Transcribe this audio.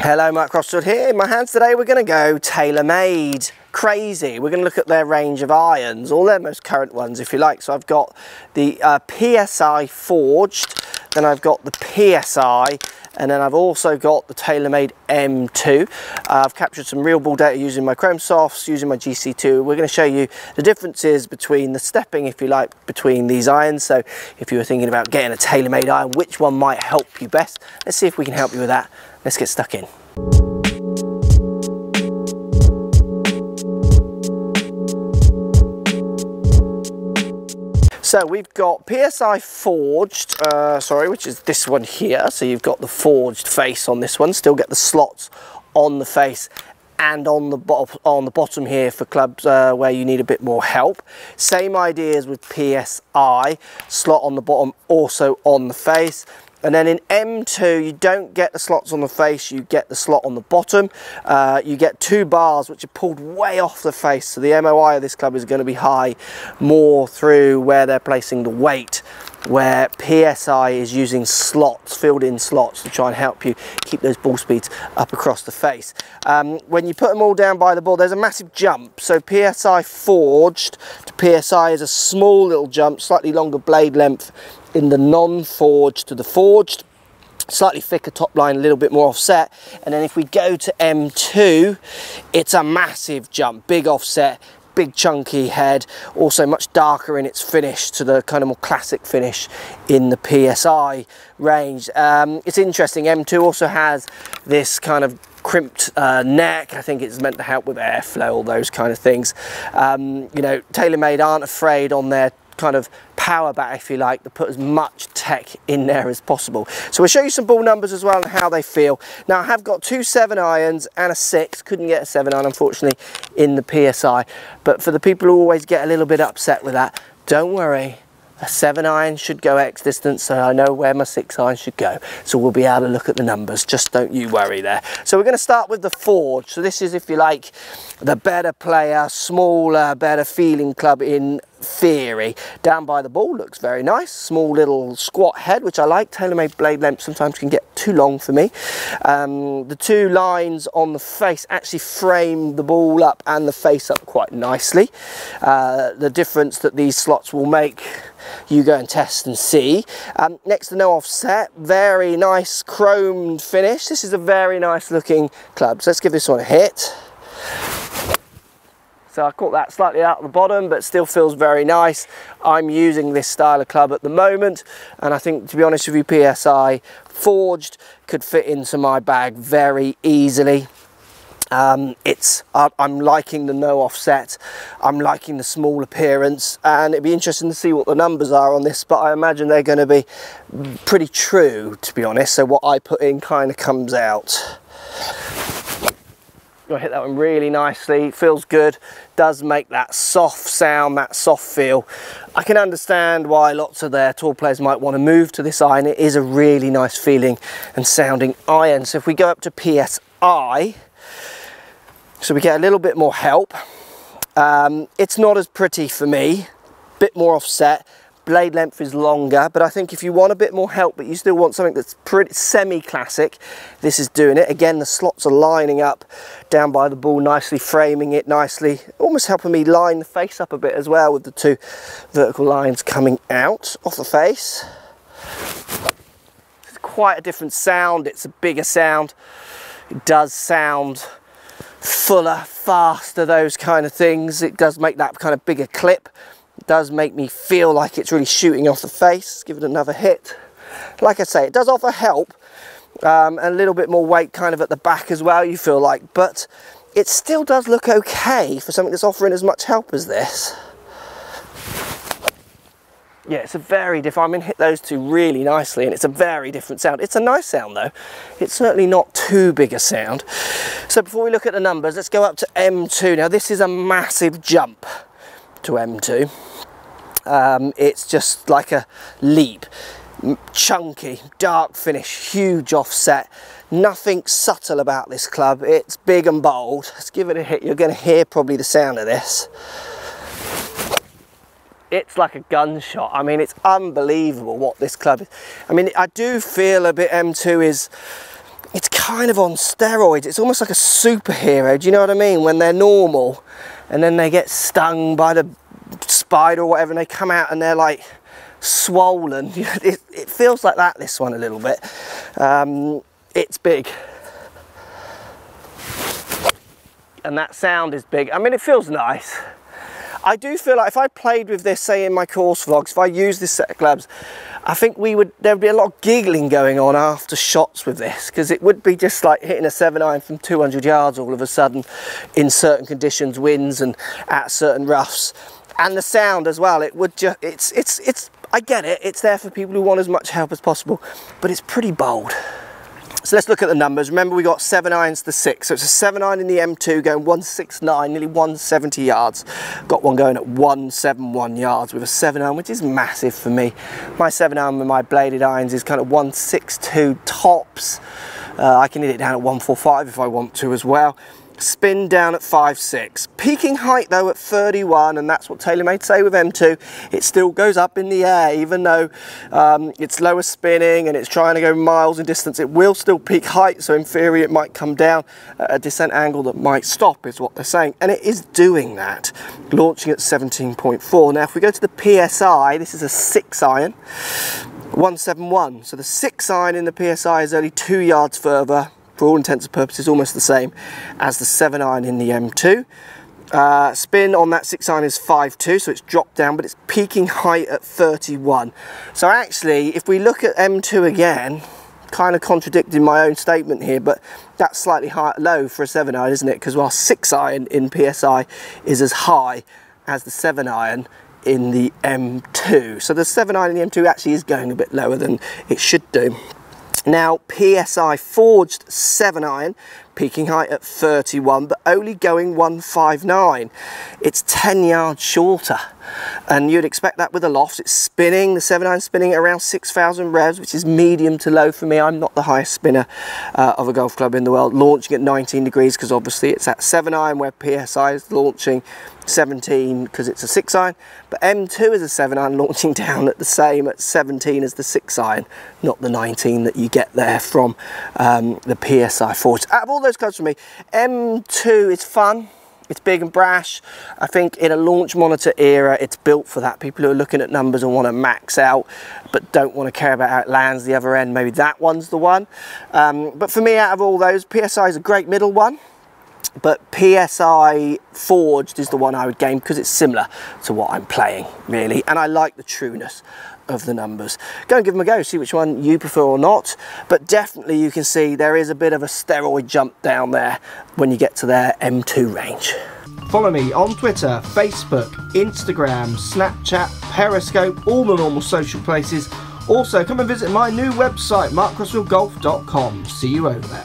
Hello, Mark Crossfield here. In my hands today we're going to go TaylorMade crazy. We're going to look at their range of irons, all their most current ones if you like. So I've got the Psi Forged, then I've got the PSi, and then I've also got the TaylorMade M2. I've captured some real ball data using my Chrome Softs, using my GC2. We're going to show you the differences between the stepping, if you like, between these irons. So if you were thinking about getting a TaylorMade iron, which one might help you best? Let's see if we can help you with that. Let's get stuck in. So we've got Psi Forged, which is this one here. So you've got the forged face on this one. Still get the slots on the face and on the bottom here for clubs where you need a bit more help. Same ideas with PSi, slot on the bottom, also on the face. And then in M2, you don't get the slots on the face, you get the slot on the bottom. You get two bars which are pulled way off the face, so the MOI of this club is going to be high more through where they're placing the weight, where PSi is using slots, filled in slots, to try and help you keep those ball speeds up across the face. When you put them all down by the ball, there's a massive jump. So PSi Forged to PSi is a small little jump, slightly longer blade length in the non-forged to the forged, slightly thicker top line, a little bit more offset. And then if we go to M2, it's a massive jump, big offset, big chunky head, also much darker in its finish to the kind of more classic finish in the PSi range. It's interesting, M2 also has this kind of crimped neck. I think it's meant to help with airflow, all those kind of things. You know, TaylorMade aren't afraid on their kind of power bat, if you like, to put as much tech in there as possible. So we'll show you some ball numbers as well and how they feel. Now I have got two 7 irons and a 6. Couldn't get a 7 iron unfortunately in the PSi, but for the people who always get a little bit upset with that, don't worry. A 7 iron should go X distance, so I know where my 6 iron should go. So we'll be able to look at the numbers, just don't you worry there. So we're going to start with the Forge. So this is, if you like, the better player, smaller, better feeling club in theory. Down by the ball looks very nice, small little squat head, which I like. TaylorMade blade length sometimes can get too long for me. The two lines on the face actually frame the ball up and the face up quite nicely. The difference that these slots will make, you go and test and see. Next to no offset, very nice chromed finish. This is a very nice looking club, so let's give this one a hit. So I caught that slightly out of the bottom, but still feels very nice. I'm using this style of club at the moment, and I think, to be honest with you, PSi Forged could fit into my bag very easily. I'm liking the no offset, I'm liking the small appearance, and it'd be interesting to see what the numbers are on this, but I imagine they're going to be pretty true, to be honest. So what I put in kind of comes out. I hit that one really nicely, feels good, does make that soft sound, that soft feel. I can understand why lots of their tour players might want to move to this iron. It is a really nice feeling and sounding iron. So if we go up to PSi, so we get a little bit more help. It's not as pretty for me, bit more offset. Blade length is longer, but I think if you want a bit more help but you still want something that's pretty semi-classic, this is doing it. Again, the slots are lining up down by the ball nicely, framing it nicely, almost helping me line the face up a bit as well with the two vertical lines coming out off the face. It's quite a different sound, it's a bigger sound. It does sound fuller, faster, those kind of things. It does make that kind of bigger clip. It does make me feel like it's really shooting off the face. Let's give it another hit. Like I say, it does offer help, and a little bit more weight kind of at the back as well, you feel like, but it still does look okay for something that's offering as much help as this. Yeah, it's a very different, I mean, hit those two really nicely, and it's a very different sound. It's a nice sound though. It's certainly not too big a sound. So before we look at the numbers, let's go up to M2. Now this is a massive jump to M2. It's just like a leap. Chunky, dark finish, huge offset. Nothing subtle about this club. It's big and bold. Let's give it a hit. You're going to hear probably the sound of this. It's like a gunshot. I mean, it's unbelievable what this club is. I mean, I do feel a bit M2 is it's kind of on steroids. It's almost like a superhero, do you know what I mean? When they're normal and then they get stung by the spider or whatever and they come out and they're like swollen. It feels like that, this one, a little bit. It's big. And that sound is big. I mean, it feels nice. I do feel like if I played with this, say in my course vlogs, if I used this set of clubs, I think there'd be a lot of giggling going on after shots with this, because it would be just like hitting a 7-iron from 200 yards all of a sudden in certain conditions, winds and at certain roughs. And the sound as well, it would just, it's I get it, it's there for people who want as much help as possible, but it's pretty bold. So let's look at the numbers. Remember, we got 7 irons to 6, so it's a 7-iron in the M2 going 169, nearly 170 yards. Got one going at 171 yards with a 7-iron, which is massive for me. My 7-iron with my bladed irons is kind of 162 tops. I can hit it down at 145 if I want to as well. Spin down at 5.6. Peaking height though at 31, and that's what TaylorMade say with M2. It still goes up in the air, even though it's lower spinning and it's trying to go miles in distance. It will still peak height, so in theory it might come down at a descent angle that might stop, is what they're saying, and it is doing that, launching at 17.4. Now if we go to the PSI, this is a 6-iron, 171. So the 6-iron in the PSI is only 2 yards further, for all intents and purposes almost the same as the 7-iron in the M2. Spin on that 6-iron is 5.2, so it's dropped down, but it's peaking height at 31. So actually, if we look at M2 again, kind of contradicting my own statement here, but that's slightly low for a 7-iron, isn't it? Because while 6-iron in PSI is as high as the 7-iron in the M2. So the 7-iron in the M2 actually is going a bit lower than it should do. Now, Psi Forged 7-iron, peaking height at 31, but only going 159. It's 10 yards shorter, and you'd expect that with a loft. It's spinning, the 7-iron spinning at around 6,000 revs, which is medium to low for me. I'm not the highest spinner of a golf club in the world, launching at 19 degrees, because obviously it's at 7-iron, where PSI is launching 17 because it's a 6-iron, but M2 is a 7-iron launching down at the same at 17 as the 6-iron, not the 19 that you get there from the Psi Forged. Out of all those clubs for me, M2 is fun. It's big and brash. I think in a launch monitor era, it's built for that. People who are looking at numbers and want to max out, but don't want to care about how it lands the other end, maybe that one's the one. But for me, out of all those, PSI is a great middle one. But Psi Forged is the one I would game because it's similar to what I'm playing, really. And I like the trueness of the numbers. Go and give them a go, see which one you prefer or not. But definitely you can see there is a bit of a steroid jump down there when you get to their M2 range. Follow me on Twitter, Facebook, Instagram, Snapchat, Periscope, all the normal social places. Also, come and visit my new website, markcrossfieldgolf.com. See you over there.